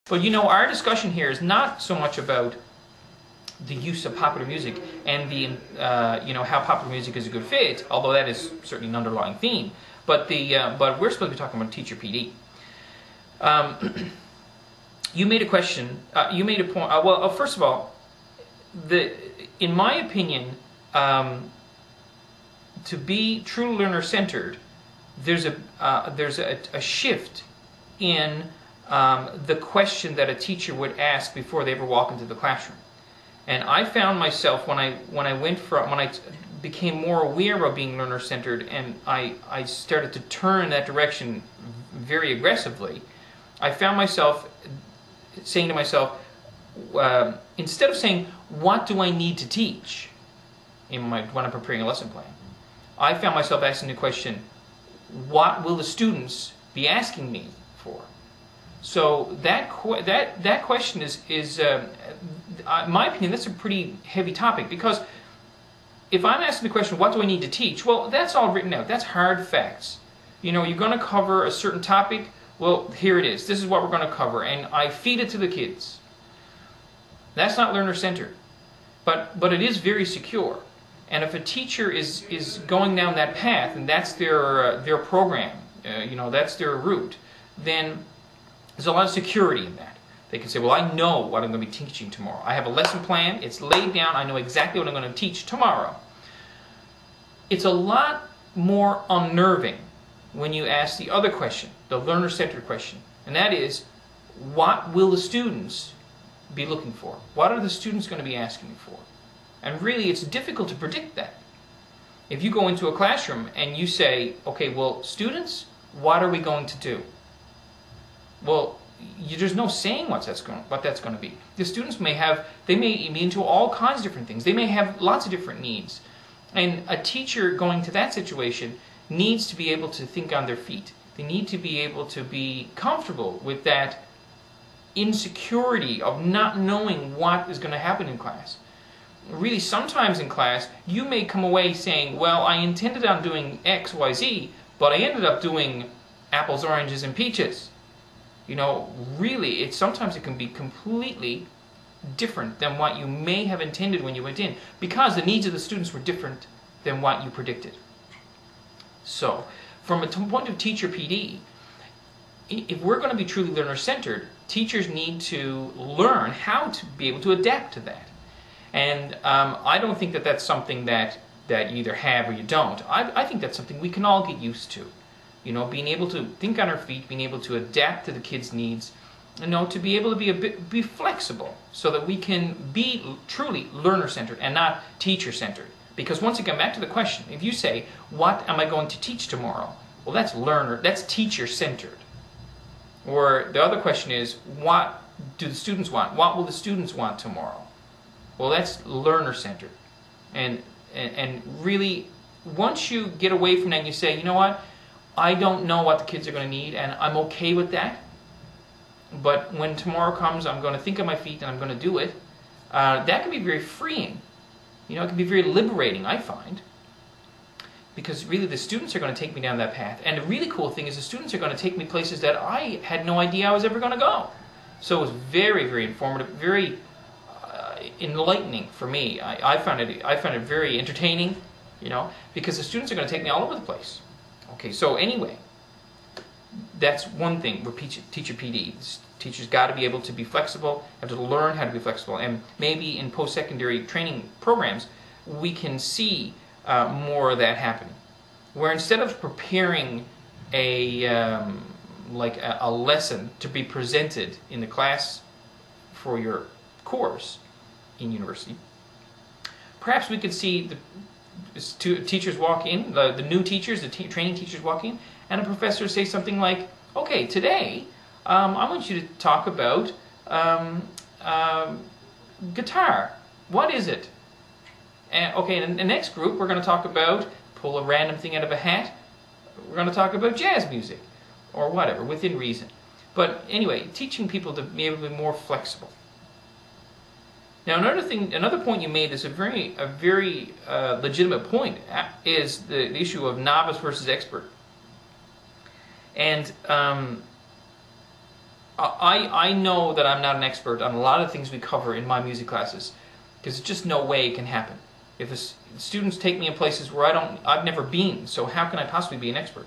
But you know, our discussion here is not so much about the use of popular music and the how popular music is a good fit, although that is certainly an underlying theme. But we're supposed to be talking about teacher PD. You made a question. You made a point. First of all, in my opinion, to be truly learner-centered, there's a shift in the question that a teacher would ask before they ever walk into the classroom. And I found myself when I became more aware of being learner-centered, and I started to turn in that direction very aggressively, I found myself saying to myself, instead of saying, what do I need to teach when I'm preparing a lesson plan, I found myself asking the question, what will the students be asking me for? So that question is in my opinion, that's a pretty heavy topic, because if I'm asking the question, what do I need to teach? Well, that's all written out. That's hard facts. You know, you're going to cover a certain topic. Well, here it is. This is what we're going to cover, and I feed it to the kids. That's not learner-centered, but it is very secure. And if a teacher is going down that path, and that's their program, that's their route, then there's a lot of security in that. They can say, well, I know what I'm going to be teaching tomorrow. I have a lesson plan. It's laid down. I know exactly what I'm going to teach tomorrow. It's a lot more unnerving when you ask the other question, the learner-centered question, and that is, what will the students be looking for? What are the students going to be asking for? And really, it's difficult to predict that. If you go into a classroom and you say, okay, well, students, what are we going to do? Well, there's no saying what that's going to be. The students may be into all kinds of different things. They may have lots of different needs. And a teacher going to that situation needs to be able to think on their feet. They need to be able to be comfortable with that insecurity of not knowing what is going to happen in class. Really, sometimes in class, you may come away saying, well, I intended on doing X, Y, Z, but I ended up doing apples, oranges, and peaches. You know, really, sometimes it can be completely different than what you may have intended when you went in, because the needs of the students were different than what you predicted. So, from a point of teacher PD, if we're going to be truly learner-centered, teachers need to learn how to be able to adapt to that. And I don't think that that's something that you either have or you don't. I think that's something we can all get used to. You know, being able to think on our feet, being able to adapt to the kids' needs, to be able to be flexible, so that we can be truly learner-centered and not teacher-centered. Because once again, back to the question, if you say, what am I going to teach tomorrow? Well, that's teacher-centered. Or the other question is, what do the students want? What will the students want tomorrow? Well, that's learner-centered. And really, once you get away from that and you say, you know what, I don't know what the kids are going to need, and I'm okay with that. But when tomorrow comes, I'm going to think on my feet and I'm going to do it. That can be very freeing. You know, it can be very liberating, I find. Because really, the students are going to take me down that path. And the really cool thing is the students are going to take me places that I had no idea I was ever going to go. So it was very, very informative, very enlightening for me. I found it very entertaining, because the students are going to take me all over the place. Okay, so anyway, that's one thing with teacher PD. Teachers got to be able to be flexible, have to learn how to be flexible, and maybe in post-secondary training programs, we can see more of that happening. Where instead of preparing a lesson to be presented in the class for your course in university, perhaps we could see the teachers walk in, the new teachers, the training teachers walk in, and a professor say something like, okay, today I want you to talk about guitar. What is it? And, okay, in the next group we're going to talk about, pull a random thing out of a hat, we're going to talk about jazz music, or whatever, within reason. But anyway, teaching people to be able to be more flexible. Now, another point you made is a very legitimate point, is the issue of novice versus expert. And I know that I'm not an expert on a lot of things we cover in my music classes, because there's just no way it can happen. If students take me in places where I've never been, so how can I possibly be an expert?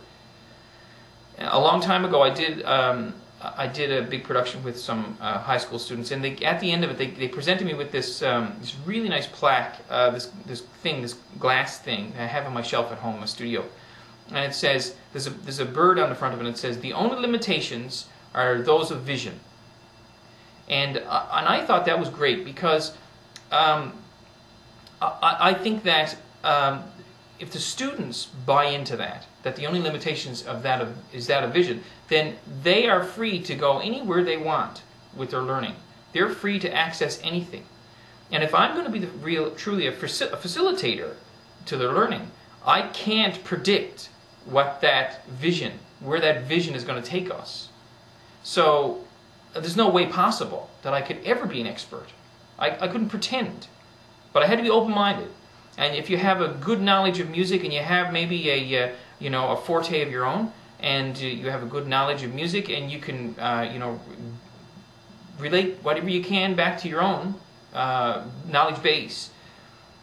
A long time ago, I did a big production with some high school students, and at the end of it, they presented me with this really nice plaque, this glass thing I have on my shelf at home in my studio, and it says there's a bird on the front of it, and it says the only limitations are those of vision, and I thought that was great, because I think that if the students buy into that the only limitations is that of vision, then they are free to go anywhere they want with their learning. They're free to access anything. And if I'm going to be truly a facilitator to their learning, I can't predict where that vision is going to take us. So there's no way possible that I could ever be an expert. I couldn't pretend. But I had to be open-minded. And if you have a good knowledge of music, and you have maybe a forte of your own, and you have a good knowledge of music, and you can relate whatever you can back to your own knowledge base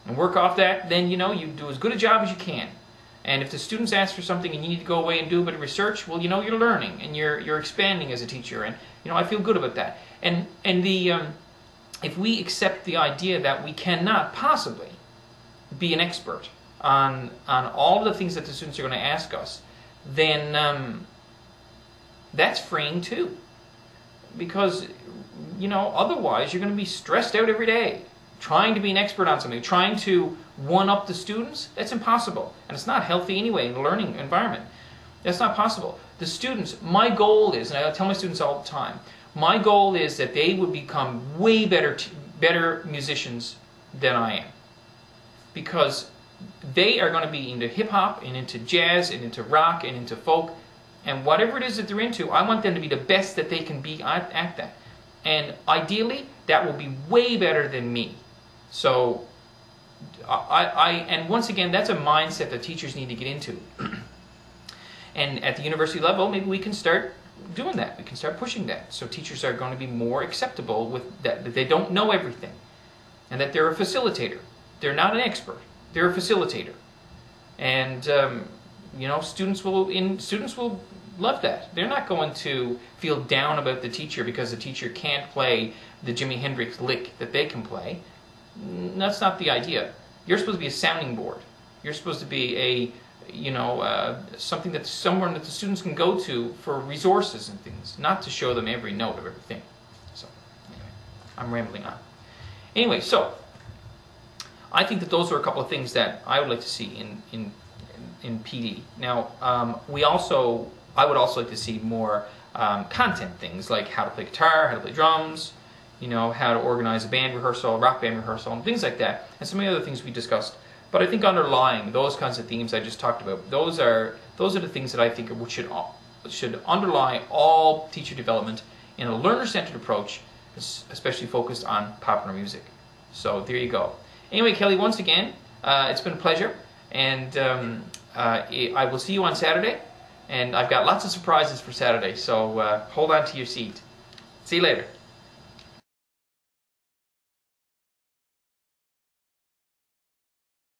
and work off that, then you do as good a job as you can. And if the students ask for something and you need to go away and do a bit of research, well, you're learning and you're expanding as a teacher, and I feel good about that. And if we accept the idea that we cannot possibly be an expert on all of the things that the students are going to ask us, then that's freeing too. Because, otherwise you're going to be stressed out every day, trying to be an expert on something, trying to one-up the students. That's impossible. And it's not healthy anyway in the learning environment. That's not possible. The students, my goal is, and I tell my students all the time, my goal is that they would become way better musicians than I am. Because they are going to be into hip-hop and into jazz and into rock and into folk, and whatever it is that they're into, I want them to be the best that they can be at that. And ideally, that will be way better than me. So, and once again, that's a mindset that teachers need to get into. And at the university level, maybe we can start doing that. We can start pushing that. So teachers are going to be more acceptable with that they don't know everything, and that they're a facilitator. They're not an expert. They're a facilitator. And students will love that. They're not going to feel down about the teacher because the teacher can't play the Jimi Hendrix lick that they can play. That's not the idea. You're supposed to be a sounding board. You're supposed to be something somewhere that the students can go to for resources and things, not to show them every note of everything. So, anyway, I'm rambling on. Anyway, so I think that those are a couple of things that I would like to see in PD. Now, I would also like to see more content things, like how to play guitar, how to play drums, how to organize a band rehearsal, rock band rehearsal, and things like that, and some of the other things we discussed. But I think underlying those kinds of themes I just talked about, those are the things that I think should underlie all teacher development in a learner-centered approach, especially focused on popular music. So there you go. Anyway, Kelly, once again, it's been a pleasure, and I will see you on Saturday, and I've got lots of surprises for Saturday, so hold on to your seat. See you later.